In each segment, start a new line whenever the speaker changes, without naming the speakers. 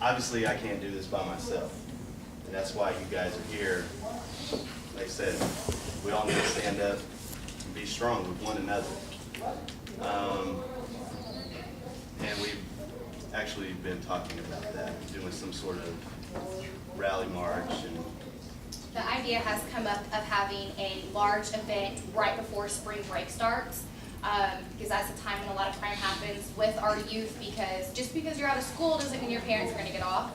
obviously I can't do this by myself. And that's why you guys are here. Like I said, we all need to stand up and be strong with one another. And we've actually been talking about that, doing some sort of rally march. And
the idea has come up of having a large event right before spring break starts, because that's the time when a lot of crime happens with our youth, because just because you're out of school doesn't mean your parents are going to get off.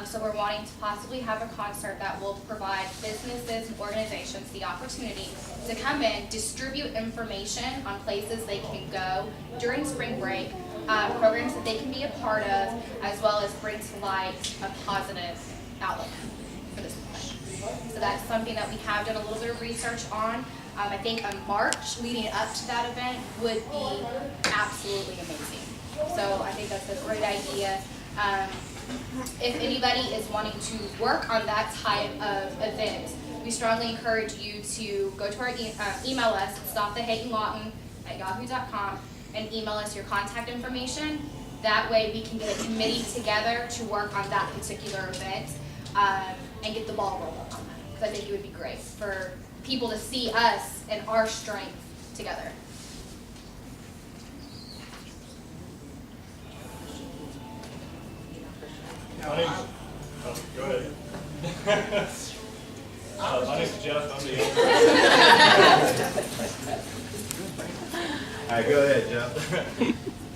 So we're wanting to possibly have a concert that will provide businesses and organizations the opportunity to come in, distribute information on places they can go during spring break, programs that they can be a part of, as well as bring to light a positive outlook for this movement. So that's something that we have done a little bit of research on. I think a march leading up to that event would be absolutely amazing. So I think that's a great idea. If anybody is wanting to work on that type of event, we strongly encourage you to go to our email us, stopthehateinlawton@yahoo.com, and email us your contact information. That way we can get a committee together to work on that particular event and get the ball rolling on that. Because I think it would be great for people to see us and our strength together.
My name's, go ahead. My name's Jeff. I'm the owner.
all right, go ahead, Jeff.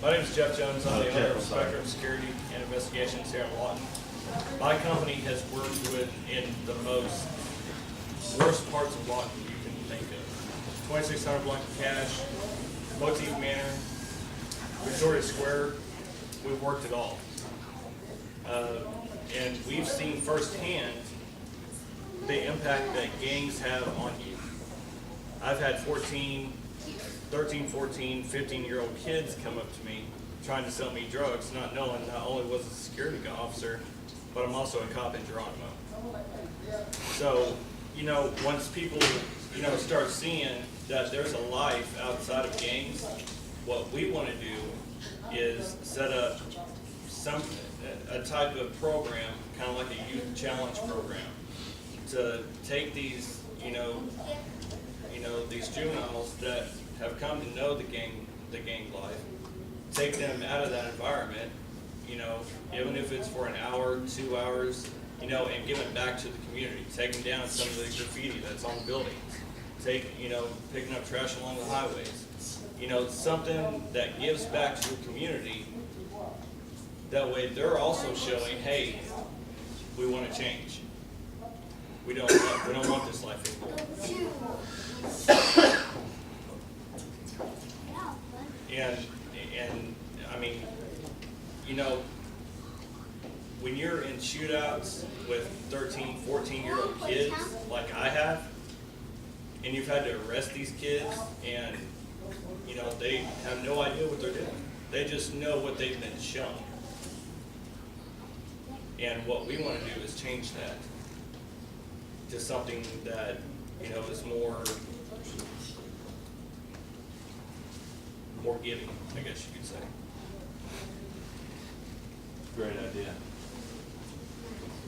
My name's Jeff Jones. I'm the
Jeff,
owner of
sorry.
Spectrum Security and Investigations here in Lawton. My company has worked with in the most worst parts of Lawton you can think of. 2600 block of cash, Motif Manor, Victoria Square. We've worked it all. And we've seen firsthand the impact that gangs have on you. I've had 13, 14, 15-year-old kids come up to me trying to sell me drugs, not knowing not only was a security officer, but I'm also a cop in Geronimo. So, you know, once people, you know, start seeing that there's a life outside of gangs, what we want to do is set up a type of program, kind of like a youth challenge program, to take these, these juveniles that have come to know the gang life, take them out of that environment, even if it's for an hour, 2 hours, and give it back to the community. Taking down some of the graffiti that's on buildings, picking up trash along the highways, something that gives back to the community. That way they're also showing, hey, we want to change. We don't want this life anymore. And I mean, when you're in shootouts with 13, 14-year-old kids like I have, and you've had to arrest these kids, and they have no idea what they're doing. They just know what they've been shown. And what we want to do is change that to something that, is more giving, I guess you could say.
Great idea.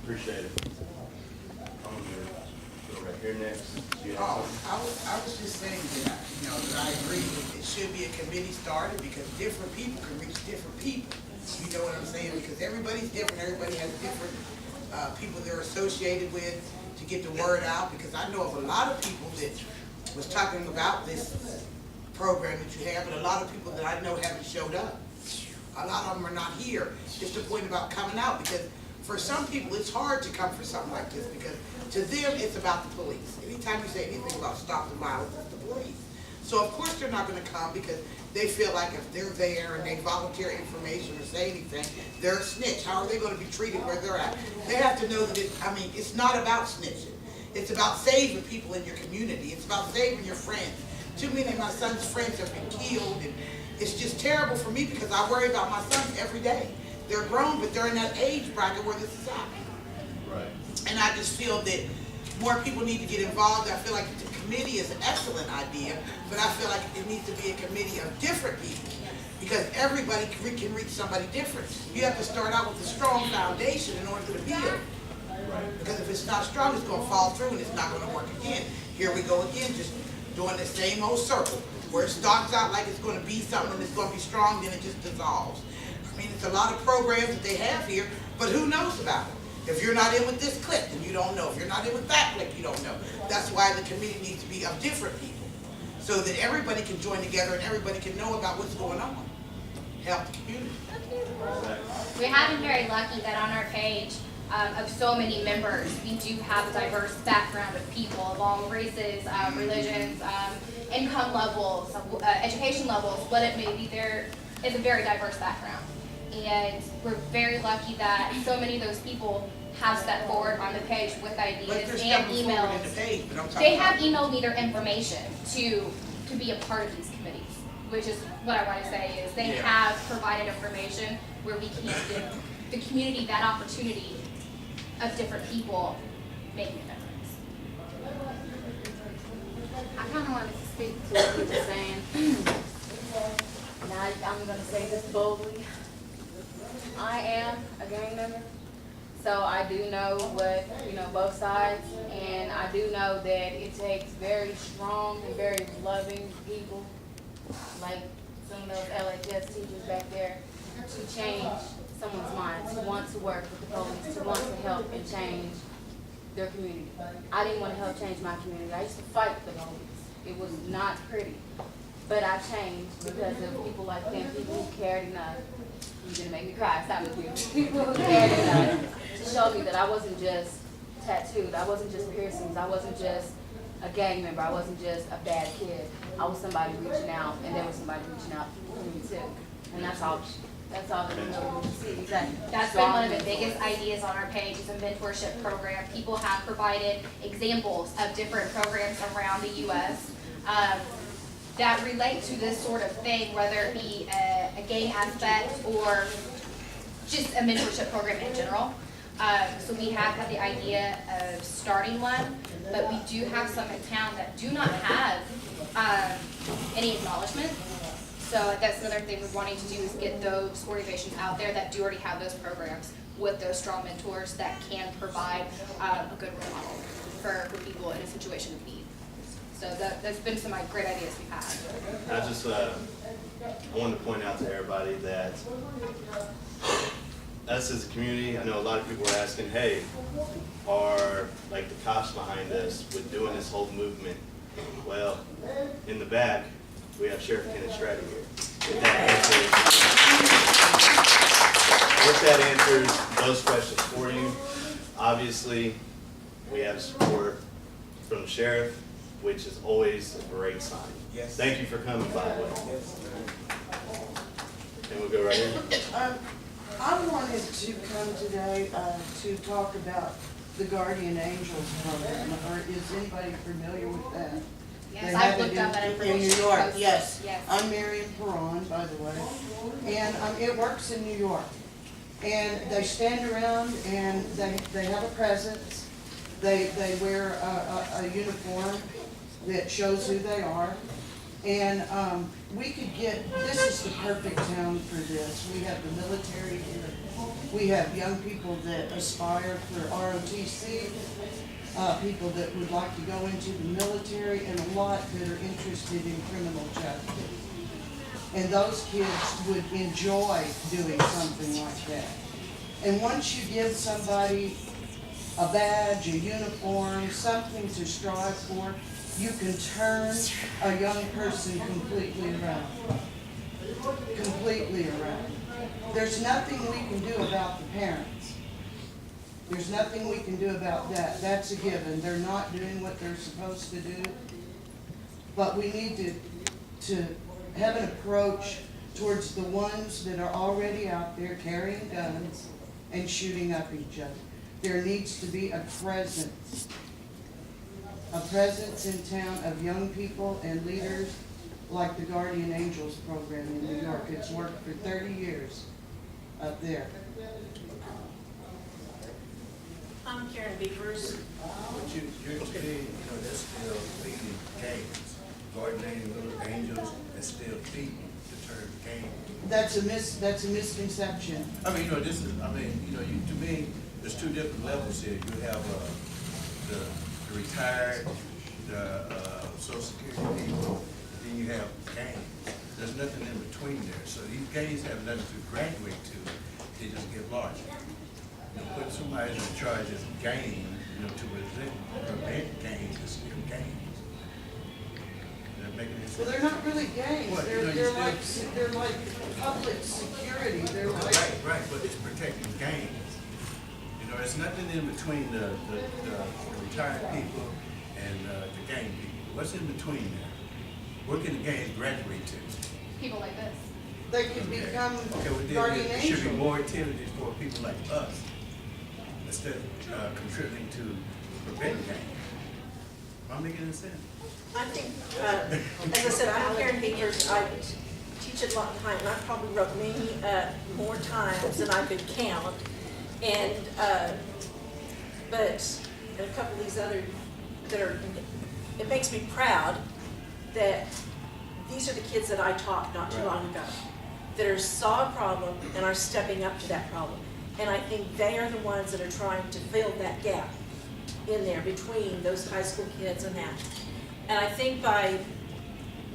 Appreciate it. I'm going to go right here next. Do you have something?
I was just saying that, that I agree that it should be a committee started because different people can reach different people. You know what I'm saying? Because everybody's different. Everybody has different people they're associated with to get the word out. Because I know of a lot of people that was talking about this program that you have, but a lot of people that I know haven't showed up. A lot of them are not here. Just the point about coming out, because for some people it's hard to come for something like this because to them it's about the police. Anytime you say anything about stop the violence, it's the police. So of course they're not going to come because they feel like if they're there and they volunteer information or say anything, they're a snitch. How are they going to be treated where they're at? They have to know that it's not about snitching. It's about saving people in your community. It's about saving your friends. Too many of my son's friends have been killed, and it's just terrible for me because I worry about my sons every day. They're grown, but they're in that age bracket where this is happening.
Right.
And I just feel that more people need to get involved. I feel like the committee is an excellent idea, but I feel like it needs to be a committee of different people. because everybody can reach somebody different. You have to start out with a strong foundation in order to build. Because if it's not strong, it's gonna fall through and it's not gonna work again. Here we go again, just doing the same old circle, where it starts out like it's gonna be something that's gonna be strong, then it just dissolves. I mean, it's a lot of programs that they have here, but who knows about them? If you're not in with this clique, then you don't know. If you're not in with that clique, you don't know. That's why the committee needs to be of different people, so that everybody can join together and everybody can know about what's going on. Help the community.
We have been very lucky that on our page of so many members, we do have a diverse background of people of all races, religions, income levels, education levels, what it may be. There is a very diverse background. And we're very lucky that so many of those people have stepped forward on the page with
But
ideas
they're
and
stepping forward in
emails.
the page, but I'm talking
They
about.
have emailed me their information to be a part of these committees, which is what I want to say is they
Yeah.
have provided information where we can give the community that opportunity of different people making a difference.
I kind of wanted to speak to what you were saying. Now, I'm going to say this boldly. I am a gang member, so I do know what, both sides, and I do know that it takes very strong and very loving people, like some of those LHS teachers back there, to change someone's mind, to want to work with the police, to want to help and change their community. I didn't want to help change my community. I used to fight the police. It was not pretty. But I changed because of people like them, people who cared enough. You're gonna make me cry, stop with you. People who cared enough to show me that I wasn't just tattooed, I wasn't just piercings, I wasn't just a gang member, I wasn't just a bad kid. I was somebody reaching out, and there was somebody reaching out for me too. And that's all that we really need to see. Exactly.
That's been one of the biggest ideas on our page is a mentorship program. People have provided examples of different programs around the U.S. That relate to this sort of thing, whether it be a gang aspect or just a mentorship program in general. So we have had the idea of starting one, but we do have some in town that do not have any acknowledgement. So that's another thing we're wanting to do is get those organizations out there that do already have those programs with those strong mentors that can provide a good role model for people in a situation of need. So that's been some great ideas we've had.
I just, I wanted to point out to everybody that us as a community, I know a lot of people are asking, hey, are like the cops behind us with doing this whole movement? Well, in the back, we have Sheriff Kenneth Strata here. If that answers those questions for you, obviously, we have support from the sheriff, which is always a great sign.
Yes.
Thank you for coming, by the way. And we'll go right in.
I wanted to come today to talk about the Guardian Angels program, or is anybody familiar with that?
Yes,
They
I've
have it
looked up that
in
information.
New York,
Posted.
yes.
Yes.
I'm Marion Perron, by the way, and it works in New York. And they stand around and they have a presence, they wear a uniform that shows who they are. And we could get, this is the perfect town for this. We have the military here. We have young people that aspire for ROTC, people that would like to go into the military, and a lot that are interested in criminal justice. And those kids would enjoy doing something like that. And once you give somebody a badge, a uniform, something to strive for, you can turn a young person completely around. Completely around. There's nothing we can do about the parents. There's nothing we can do about that. That's a given. They're not doing what they're supposed to do. But we need to have an approach towards the ones that are already out there carrying guns and shooting up each other. There needs to be a presence in town of young people and leaders like the Guardian Angels program in New York. It's worked for 30 years up there.
I'm Karen Beavers.
But you're still, they're still feeding gangs, guardian angels, and still feeding to turn gang.
That's a misconception.
I mean, this is, to me, there's two different levels here. You have, the retired, the, social security people, then you have gangs. There's nothing in between there. So these gangs have nothing to graduate to. They just get larger. Put somebody in charge of gangs, to prevent gangs, is still gangs. They're making it.
Well, they're not really gangs.
What,
They're like public security. They're like.
Right, but it's protecting gangs. There's nothing in between the retired people and the gang people. What's in between there? Where can the gangs graduate to?
People like this.
They could become guardian
There should be
angels.
more activities for people like us instead of contributing to prevent gangs. Am I making any sense?
I think, as I said, I'm Karen Beavers. I teach at Lawton High, and I probably wrote many more times than I could count. And, but a couple of these other that are, it makes me proud that these are the kids that I taught not too long ago, that are saw a problem and are stepping up to that problem. And I think they are the ones that are trying to fill that gap in there between those high school kids and that. And I think by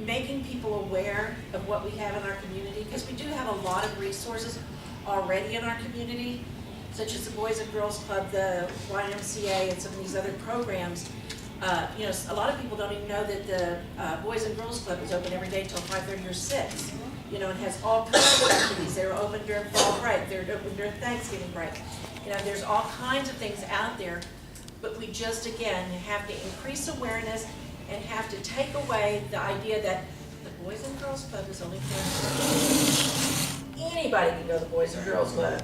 making people aware of what we have in our community, because we do have a lot of resources already in our community, such as the Boys and Girls Club, the YMCA, and some of these other programs. A lot of people don't even know that the Boys and Girls Club is open every day till 5:30 or 6. It has all kinds of activities. They're open during fall break. They're open during Thanksgiving break. There's all kinds of things out there, but we just, again, have to increase awareness and have to take away the idea that the Boys and Girls Club is only for anybody can go to the Boys and Girls Club.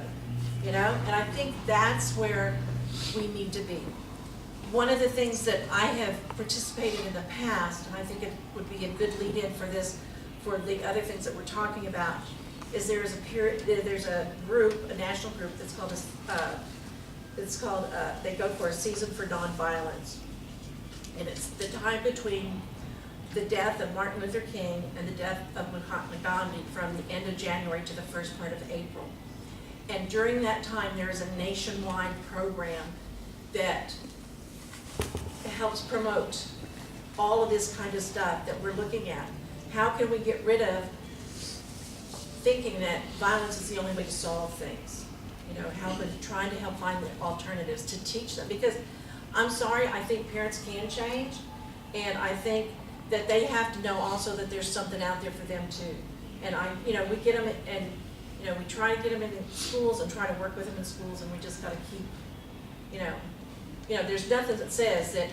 And I think that's where we need to be. One of the things that I have participated in the past, and I think it would be a good lead-in for this, for the other things that we're talking about, is there's a group, a national group that's called, they go for a season for nonviolence. And it's the time between the death of Martin Luther King and the death of Mahatma Gandhi, from the end of January to the first part of April. And during that time, there is a nationwide program that helps promote all of this kind of stuff that we're looking at. How can we get rid of thinking that violence is the only way to solve things? Trying to help find the alternatives to teach them. Because I'm sorry, I think parents can change, and I think that they have to know also that there's something out there for them too. And we get them, and we try to get them in schools and try to work with them in schools, and we just got to keep, there's nothing that says that,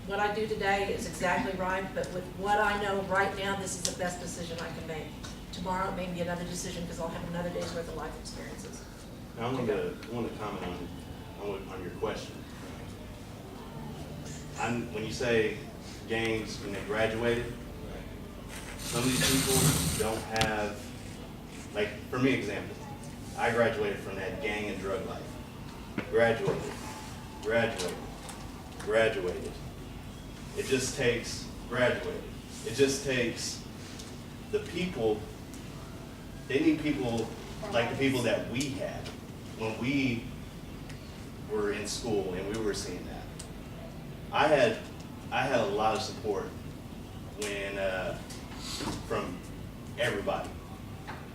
what I do today is exactly right, but with what I know right now, this is the best decision I can make. Tomorrow it may be another decision because I'll have another day's worth of life experiences.
I want to comment on your question. When you say gangs when they graduated, some of these people don't have, like, for me, example, I graduated from that gang and drug life. Graduated. It just takes graduated. It just takes the people. They need people like the people that we had when we were in school and we were seeing that. I had a lot of support when from everybody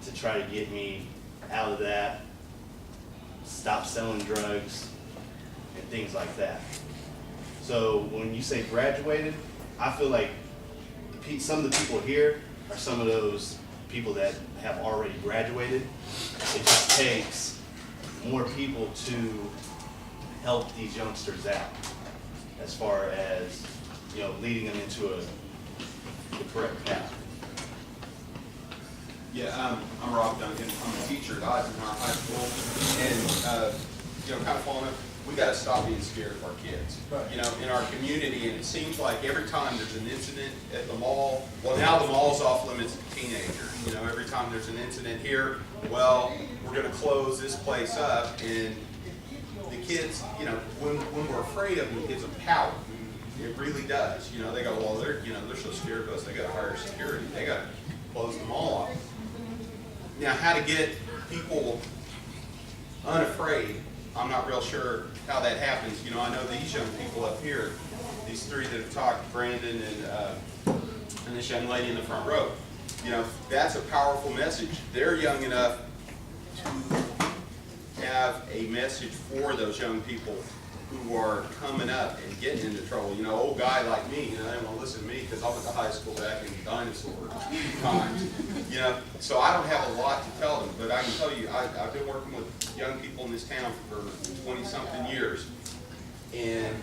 to try to get me out of that, stop selling drugs, and things like that. So when you say graduated, I feel like some of the people here are some of those people that have already graduated. It just takes more people to help these youngsters out as far as, leading them into the correct path.
Yeah, I'm Rob Duncan. I'm a teacher at Eisenhower High School, and kind of following up, we got to stop being scared of our kids. In our community, and it seems like every time there's an incident at the mall, well, now the mall's off limits to teenagers. Every time there's an incident here, well, we're going to close this place up, and the kids, when we're afraid of them, it gives them power. It really does. They go, well, they're so scared of us. They got to hire security. They got closed them all off. Now, how to get people unafraid, I'm not real sure how that happens. You know, I know these young people up here, these three that have talked, Brandon and this young lady in the front row. You know, that's a powerful message. They're young enough to have a message for those young people who are coming up and getting into trouble. You know, old guy like me, you know, they don't want to listen to me because I went to high school back in dinosaur times. You know, so I don't have a lot to tell them, but I can tell you, I've been working with young people in this town for 20-something years. And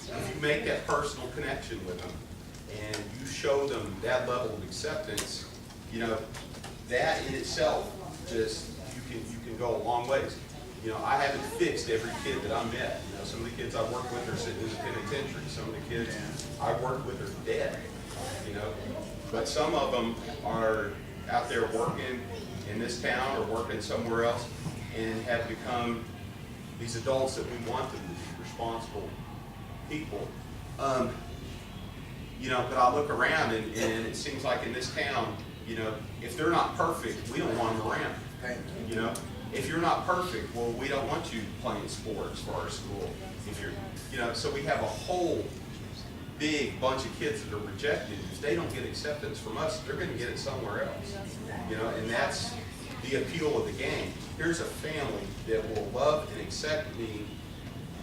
if you make that personal connection with them and you show them that level of acceptance, you know, that in itself just, you can go a long ways. You know, I haven't fixed every kid that I met. You know, some of the kids I work with are sitting in the penitentiary. Some of the kids I work with are dead, you know. But some of them are out there working in this town or working somewhere else and have become these adults that we want them to be, responsible people. You know, but I look around and it seems like in this town, you know, if they're not perfect, we don't want them around. You know, if you're not perfect, well, we don't want you playing sports for our school. If you're, you know, so we have a whole big bunch of kids that are rejected. If they don't get acceptance from us, they're going to get it somewhere else. You know, and that's the appeal of the game. Here's a family that will love and accept me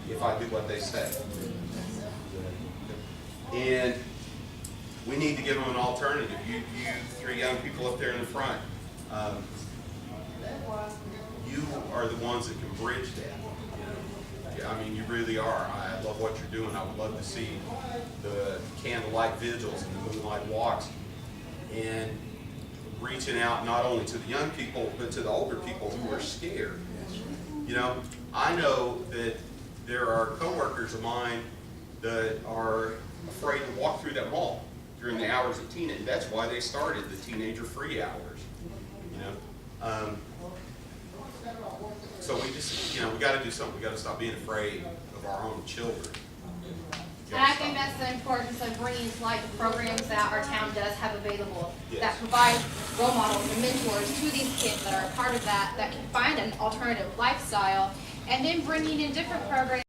if I do what they say. And we need to give them an alternative. You three young people up there in the front, you are the ones that can bridge that. You know? I mean, you really are. I love what you're doing. I would love to see the candlelight vigils and the moonlight walks, and reaching out not only to the young people, but to the older people who are scared. You know, I know that there are coworkers of mine that are afraid to walk through that mall during the hours of teenage. That's why they started the teenager free hours. You know, so we just, you know, we got to do something. We got to stop being afraid of our own children.
And I think that's the importance of bringing to light the programs that our town does have available, that provide role models and mentors to these kids that are a part of that, that can find an alternative lifestyle, and then bringing in different programs